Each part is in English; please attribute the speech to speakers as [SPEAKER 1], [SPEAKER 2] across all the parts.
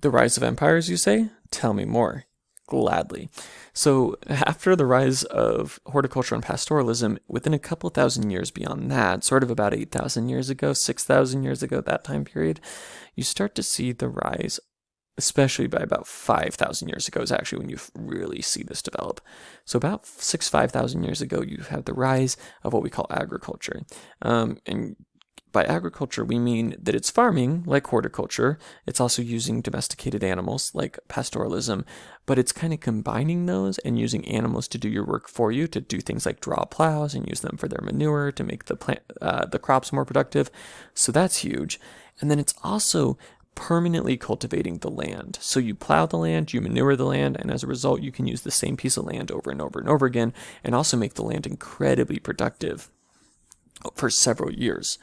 [SPEAKER 1] The rise of empires, you say? Tell me more. Gladly. So, after the rise of horticulture and pastoralism, within a couple thousand years beyond that, sort of about 8,000 years ago, 6,000 years ago, that time period, you start to see the rise, especially by about 5,000 years ago, is actually when you really see this develop. So, about 5,000 years ago, you have the rise of what we call agriculture. And by agriculture, we mean that it's farming, like horticulture. It's also using domesticated animals, like pastoralism, but it's kind of combining those and using animals to do your work for you, to do things like draw plows and use them for their manure to make the crops more productive. So that's huge. And then it's also permanently cultivating the land. So you plow the land, you manure the land, and as a result, you can use the same piece of land over and over and over again, and also make the land incredibly productive for several years.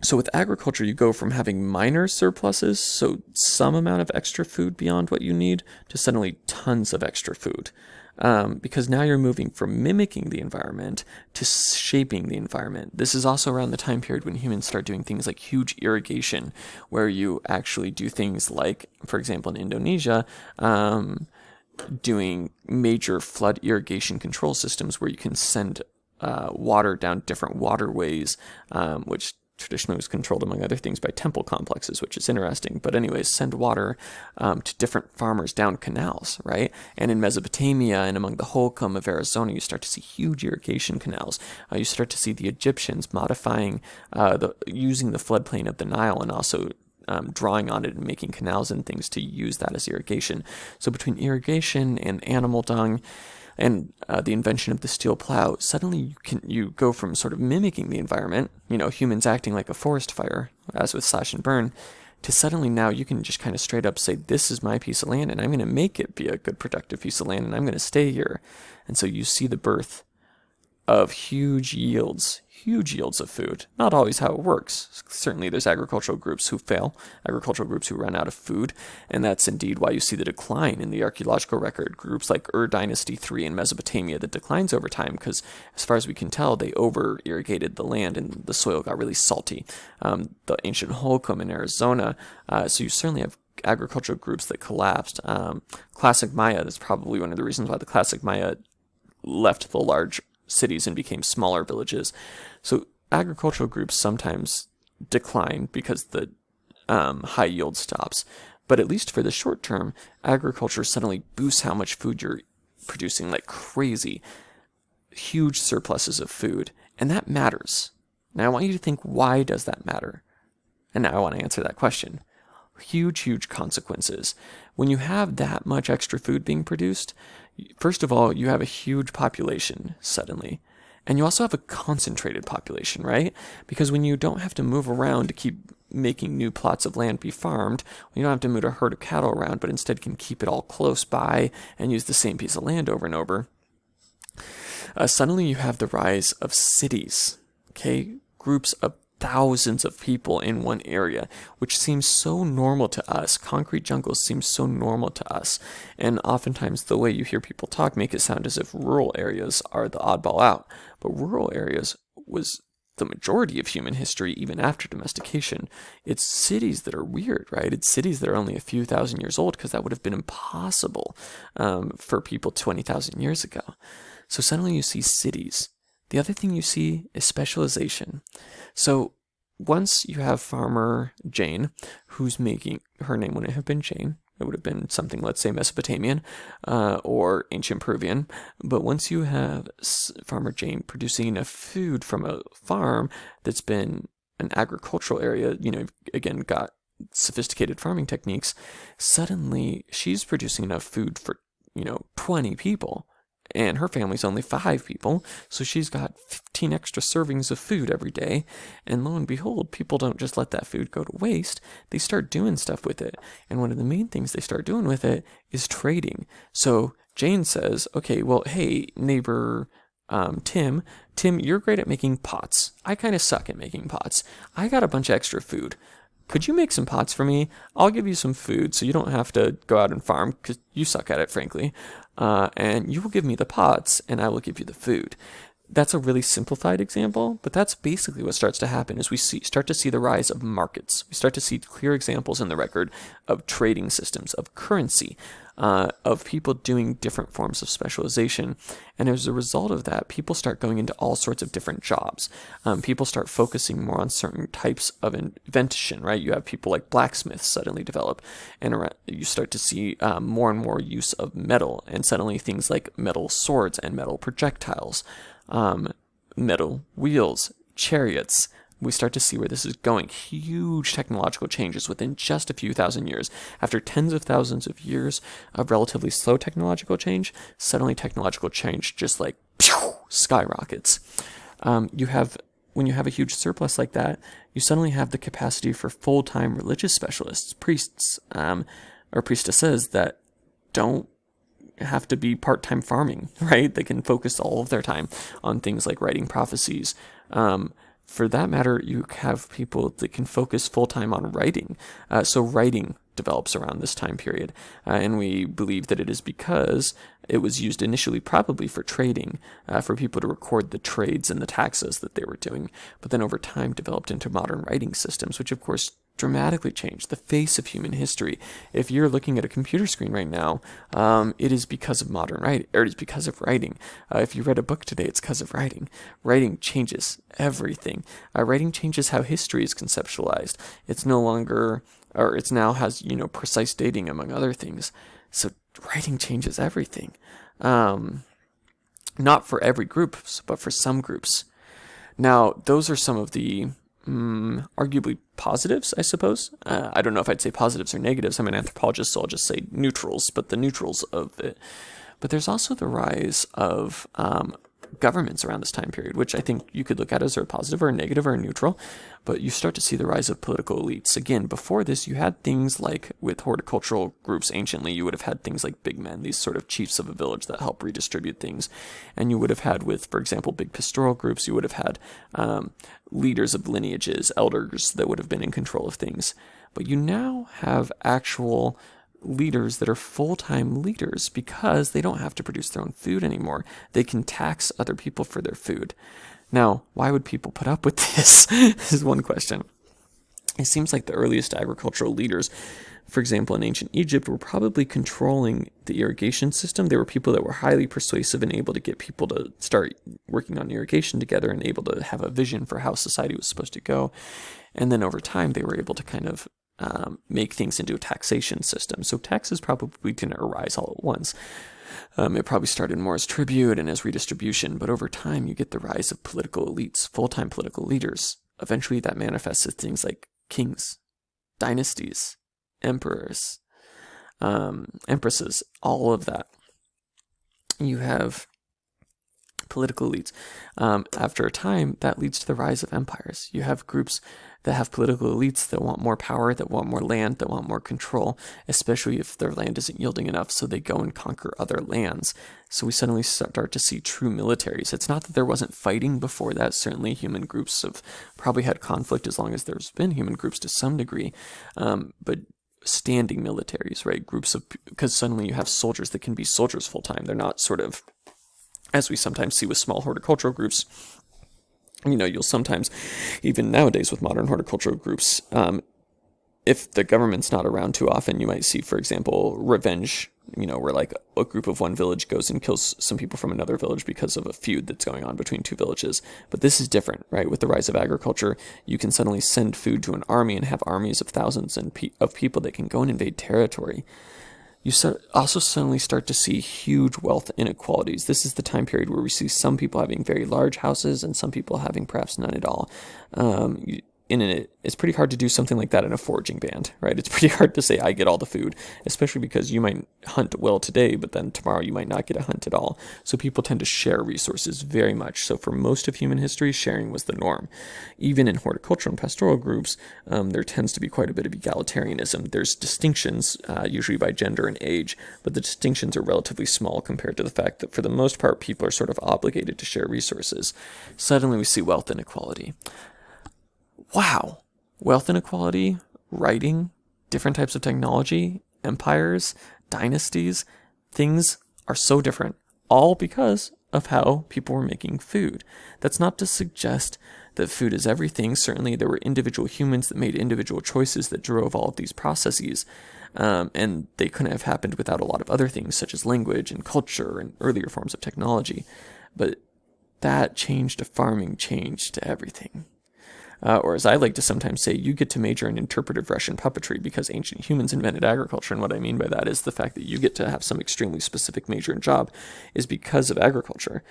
[SPEAKER 1] So with agriculture, you go from having minor surpluses, so some amount of extra food beyond what you need, to suddenly tons of extra food. Because now you're moving from mimicking the environment to shaping the environment. This is also around the time period when humans start doing things like huge irrigation, where you actually do things like, for example, in Indonesia, doing major flood irrigation control systems where you can send water down different waterways, which traditionally was controlled, among other things, by temple complexes, which is interesting. But anyways, send water to different farmers down canals, right? And in Mesopotamia and among the Holcomb of Arizona, you start to see huge irrigation canals. You start to see the Egyptians modifying, using the floodplain of the Nile and also drawing on it and making canals and things to use that as irrigation. So between irrigation and animal dung, and the invention of the steel plow, suddenly you go from sort of mimicking the environment, humans acting like a forest fire, as with slash and burn, to suddenly now you can just kind of straight up say, this is my piece of land, and I'm going to make it be a good, productive piece of land, and I'm going to stay here. And so you see the birth of huge yields of food. Not always how it works. Certainly there's agricultural groups who fail, agricultural groups who run out of food, and that's indeed why you see the decline in the archaeological record. Groups like Dynasty 3 in Mesopotamia that declines over time because, as far as we can tell, they over-irrigated the land and the soil got really salty. The ancient Holcomb in Arizona, so you certainly have agricultural groups that collapsed. Classic Maya, that's probably one of the reasons why the Classic Maya left the large cities and became smaller villages. So agricultural groups sometimes decline because the high yield stops. But at least for the short term, agriculture suddenly boosts how much food you're producing like crazy. Huge surpluses of food. And that matters. Now I want you to think, why does that matter? And now I want to answer that question. Huge consequences. When you have that much extra food being produced, first of all, you have a huge population suddenly. And you also have a concentrated population, right? Because when you don't have to move around to keep making new plots of land be farmed, you don't have to move a herd of cattle around, but instead can keep it all close by and use the same piece of land over and over. Suddenly you have the rise of cities, okay? Groups of thousands of people in one area, which seems so normal to us. Concrete jungles seem so normal to us. And oftentimes the way you hear people talk make it sound as if rural areas are the oddball out. But rural areas was the majority of human history, even after domestication. It's cities that are weird, right? It's cities that are only a few thousand years old, because that would have been impossible for people 20,000 years ago. So suddenly you see cities. The other thing you see is specialization. So once you have Farmer Jane, who's making, her name wouldn't have been Jane, it would have been something, let's say, Mesopotamian or ancient Peruvian. But once you have Farmer Jane producing enough food from a farm that's been an agricultural area, again, got sophisticated farming techniques, suddenly she's producing enough food for, 20 people. And her family's only 5 people, so she's got 15 extra servings of food every day. And lo and behold, people don't just let that food go to waste. They start doing stuff with it. And one of the main things they start doing with it is trading. So Jane says, okay, well, hey, neighbor Tim, you're great at making pots. I kind of suck at making pots. I got a bunch of extra food. Could you make some pots for me? I'll give you some food so you don't have to go out and farm, because you suck at it, frankly. And you will give me the pots, and I will give you the food. that's a really simplified example, but that's basically what starts to happen is start to see the rise of markets. We start to see clear examples in the record of trading systems, of currency, of people doing different forms of specialization. And as a result of that, people start going into all sorts of different jobs. People start focusing more on certain types of invention, right? You have people like blacksmiths suddenly develop, and you start to see more and more use of metal, and suddenly things like metal swords and metal projectiles, metal wheels, chariots. We start to see where this is going. Huge technological changes within just a few thousand years. After tens of thousands of years of relatively slow technological change, suddenly technological change just like skyrockets. When you have a huge surplus like that, you suddenly have the capacity for full-time religious specialists, priests, or priestesses that don't have to be part-time farming, right? They can focus all of their time on things like writing prophecies. For that matter, you have people that can focus full-time on writing. So writing develops around this time period. And we believe that it is because it was used initially probably for trading, for people to record the trades and the taxes that they were doing. But then over time developed into modern writing systems, which of course dramatically changed the face of human history. If you're looking at a computer screen right now, it is because of modern writing, or it is because of writing. If you read a book today, it's because of writing. Writing changes everything. Writing changes how history is conceptualized. It's no longer, or it's now has, precise dating among other things. So writing changes everything. Not for every group, but for some groups. Now, those are some of the arguably positives, I suppose. I don't know if I'd say positives or negatives. I'm an anthropologist, so I'll just say neutrals, but the neutrals of it. But there's also the rise of governments around this time period, which I think you could look at as a positive or a negative or a neutral, but you start to see the rise of political elites. Again, before this, you had things like with horticultural groups anciently, you would have had things like big men, these sort of chiefs of a village that help redistribute things. And you would have had with, for example, big pastoral groups, you would have had leaders of lineages, elders that would have been in control of things. But you now have actual leaders that are full-time leaders because they don't have to produce their own food anymore. They can tax other people for their food. Now, why would people put up with this? This is one question. It seems like the earliest agricultural leaders, for example, in ancient Egypt, were probably controlling the irrigation system. They were people that were highly persuasive and able to get people to start working on irrigation together and able to have a vision for how society was supposed to go. And then over time, they were able to kind of make things into a taxation system. So taxes probably didn't arise all at once. It probably started more as tribute and as redistribution, but over time you get the rise of political elites, full-time political leaders. Eventually that manifests as things like kings, dynasties, emperors, empresses, all of that. You have political elites. After a time, that leads to the rise of empires. You have groups that have political elites that want more power, that want more land, that want more control, especially if their land isn't yielding enough, so they go and conquer other lands. So we suddenly start to see true militaries. It's not that there wasn't fighting before that. Certainly human groups have probably had conflict as long as there's been human groups to some degree, but standing militaries, right? Because suddenly you have soldiers that can be soldiers full time. They're not sort of, as we sometimes see with small horticultural groups. You'll sometimes, even nowadays with modern horticultural groups, if the government's not around too often, you might see, for example, revenge, where like a group of one village goes and kills some people from another village because of a feud that's going on between two villages. But this is different, right? With the rise of agriculture, you can suddenly send food to an army and have armies of thousands of people that can go and invade territory. You also suddenly start to see huge wealth inequalities. This is the time period where we see some people having very large houses and some people having perhaps none at all. It's pretty hard to do something like that in a foraging band, right? It's pretty hard to say, I get all the food, especially because you might hunt well today, but then tomorrow you might not get a hunt at all. So people tend to share resources very much. So for most of human history, sharing was the norm. Even in horticultural and pastoral groups, there tends to be quite a bit of egalitarianism. There's distinctions, usually by gender and age, but the distinctions are relatively small compared to the fact that for the most part, people are sort of obligated to share resources. Suddenly we see wealth inequality. Wow, wealth inequality, writing, different types of technology, empires, dynasties, things are so different, all because of how people were making food. That's not to suggest that food is everything. Certainly there were individual humans that made individual choices that drove all of these processes. And they couldn't have happened without a lot of other things, such as language and culture and earlier forms of technology. But that change to farming changed everything. Or as I like to sometimes say, you get to major in interpretive Russian puppetry because ancient humans invented agriculture. And what I mean by that is the fact that you get to have some extremely specific major and job is because of agriculture.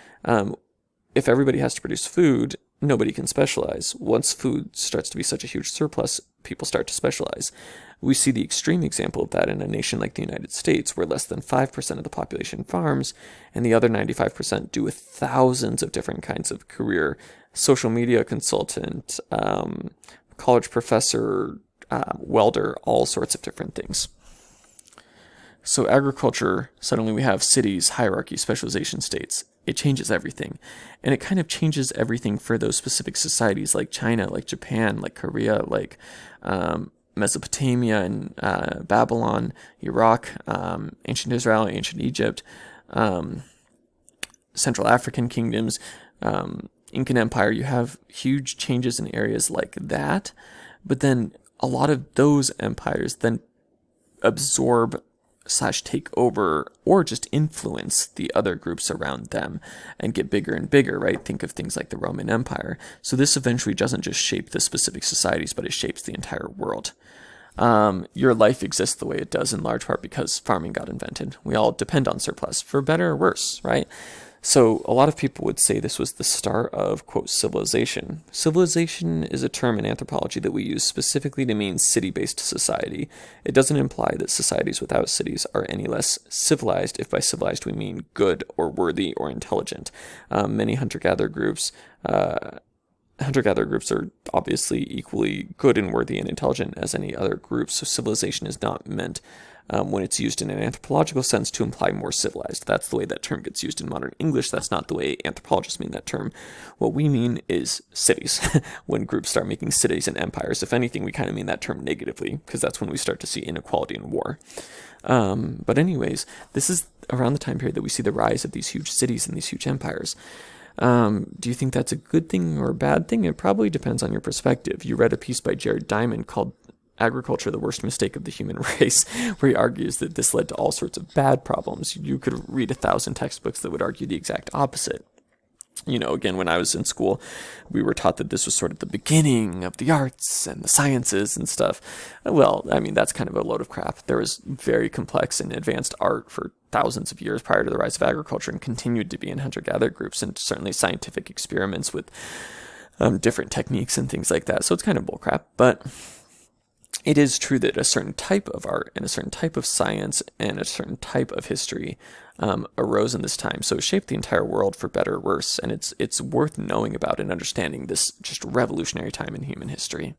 [SPEAKER 1] If everybody has to produce food, nobody can specialize. Once food starts to be such a huge surplus, people start to specialize. We see the extreme example of that in a nation like the United States, where less than 5% of the population farms, and the other 95% do with thousands of different kinds of career: social media consultant, college professor, welder, all sorts of different things. So agriculture, suddenly we have cities, hierarchy, specialization states. It changes everything. And it kind of changes everything for those specific societies like China, like Japan, like Korea, like Mesopotamia and Babylon, Iraq, ancient Israel, ancient Egypt, Central African kingdoms, Incan Empire. You have huge changes in areas like that. But then a lot of those empires then absorb / take over or just influence the other groups around them and get bigger and bigger, right? Think of things like the Roman Empire. So this eventually doesn't just shape the specific societies, but it shapes the entire world. Your life exists the way it does in large part because farming got invented. We all depend on surplus, for better or worse, right? So a lot of people would say this was the start of, quote, civilization. Civilization is a term in anthropology that we use specifically to mean city-based society. It doesn't imply that societies without cities are any less civilized, if by civilized we mean good or worthy or intelligent. Many hunter-gatherer groups are obviously equally good and worthy and intelligent as any other group, so civilization is not meant when it's used in an anthropological sense to imply more civilized. That's the way that term gets used in modern English. That's not the way anthropologists mean that term. What we mean is cities. When groups start making cities and empires, if anything, we kind of mean that term negatively, because that's when we start to see inequality and war. But anyways, this is around the time period that we see the rise of these huge cities and these huge empires. Do you think that's a good thing or a bad thing? It probably depends on your perspective. You read a piece by Jared Diamond called Agriculture, the Worst Mistake of the Human Race, where he argues that this led to all sorts of bad problems. You could read 1,000 textbooks that would argue the exact opposite. You know, again, when I was in school, we were taught that this was sort of the beginning of the arts and the sciences and stuff. Well, I mean, that's kind of a load of crap. There was very complex and advanced art for thousands of years prior to the rise of agriculture and continued to be in hunter-gatherer groups, and certainly scientific experiments with different techniques and things like that. So it's kind of bullcrap, but it is true that a certain type of art and a certain type of science and a certain type of history arose in this time. So it shaped the entire world for better or worse. And it's worth knowing about and understanding this just revolutionary time in human history.